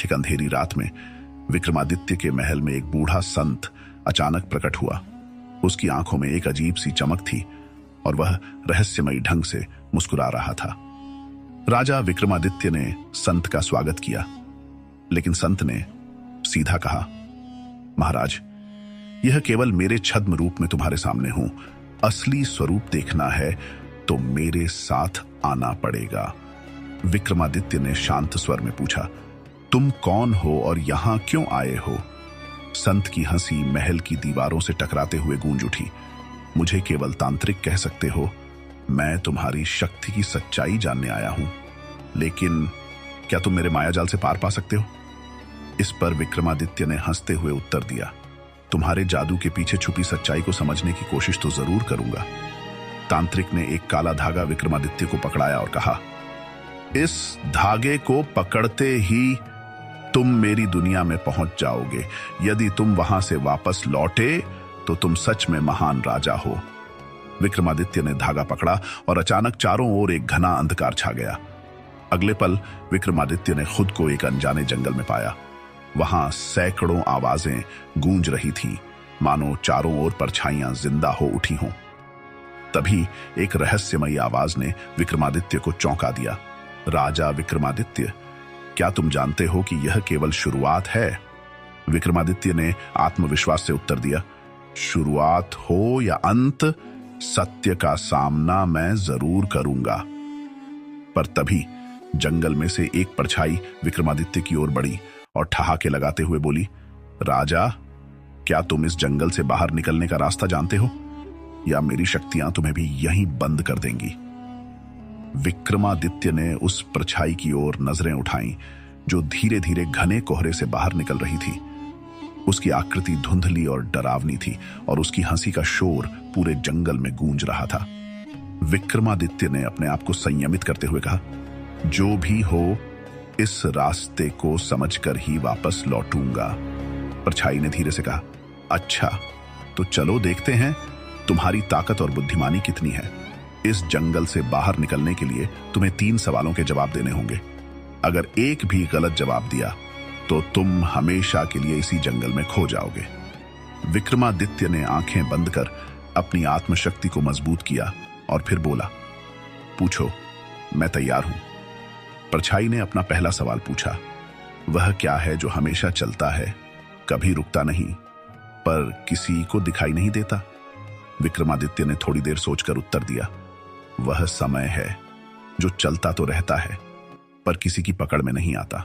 एक अंधेरी रात में विक्रमादित्य के महल में एक बूढ़ा संत अचानक प्रकट हुआ। उसकी आंखों में एक अजीब सी चमक थी और वह रहस्यमयी ढंग से मुस्कुरा रहा था। राजा विक्रमादित्य ने संत का स्वागत किया, लेकिन संत ने सीधा कहा, महाराज, यह केवल मेरे छद्म रूप में तुम्हारे सामने हूं। असली स्वरूप देखना है तो मेरे साथ आना पड़ेगा। विक्रमादित्य ने शांत स्वर में पूछा, तुम कौन हो और यहां क्यों आए हो? संत की हंसी महल की दीवारों से टकराते हुए गूंज उठी। मुझे केवल तांत्रिक कह सकते हो। मैं तुम्हारी शक्ति की सच्चाई जानने आया हूं, लेकिन क्या तुम मेरे मायाजाल से पार पा सकते हो? इस पर विक्रमादित्य ने हंसते हुए उत्तर दिया, तुम्हारे जादू के पीछे छुपी सच्चाई को समझने की कोशिश तो जरूर करूंगा। तांत्रिक ने एक काला धागा विक्रमादित्य को पकड़ाया और कहा, इस धागे को पकड़ते ही तुम मेरी दुनिया में पहुंच जाओगे। यदि तुम वहां से वापस लौटे तो तुम सच में महान राजा हो। विक्रमादित्य ने धागा पकड़ा और अचानक चारों ओर एक घना अंधकार छा गया। अगले पल विक्रमादित्य ने खुद को एक अनजाने जंगल में पाया। वहां सैकड़ों आवाजें गूंज रही थीं, मानो चारों ओर परछाइयां जिंदा हो उठी हों। तभी एक रहस्यमयी आवाज ने विक्रमादित्य को चौंका दिया, राजा विक्रमादित्य, क्या तुम जानते हो कि यह केवल शुरुआत है? विक्रमादित्य ने आत्मविश्वास से उत्तर दिया, शुरुआत हो या अंत, सत्य का सामना मैं जरूर करूंगा। पर तभी जंगल में से एक परछाई विक्रमादित्य की ओर बढ़ी और ठहाके लगाते हुए बोली, राजा, क्या तुम इस जंगल से बाहर निकलने का रास्ता जानते हो, या मेरी शक्तियां तुम्हें भी यहीं बंद कर देंगी? विक्रमादित्य ने उस परछाई की ओर नजरें उठाईं, जो धीरे धीरे घने कोहरे से बाहर निकल रही थी। उसकी आकृति धुंधली और डरावनी थी और उसकी हंसी का शोर पूरे जंगल में गूंज रहा था। विक्रमादित्य ने अपने आप को संयमित करते हुए कहा, जो भी हो, इस रास्ते को समझकर ही वापस लौटूंगा। परछाई ने धीरे से कहा, अच्छा, तो चलो देखते हैं तुम्हारी ताकत और बुद्धिमानी कितनी है। इस जंगल से बाहर निकलने के लिए तुम्हें 3 सवालों के जवाब देने होंगे। अगर एक भी गलत जवाब दिया तो तुम हमेशा के लिए इसी जंगल में खो जाओगे। विक्रमादित्य ने आंखें बंद कर अपनी आत्मशक्ति को मजबूत किया और फिर बोला, पूछो, मैं तैयार हूं। परछाई ने अपना पहला सवाल पूछा, वह क्या है जो हमेशा चलता है, कभी रुकता नहीं, पर किसी को दिखाई नहीं देता? विक्रमादित्य ने थोड़ी देर सोचकर उत्तर दिया, वह समय है जो चलता तो रहता है पर किसी की पकड़ में नहीं आता।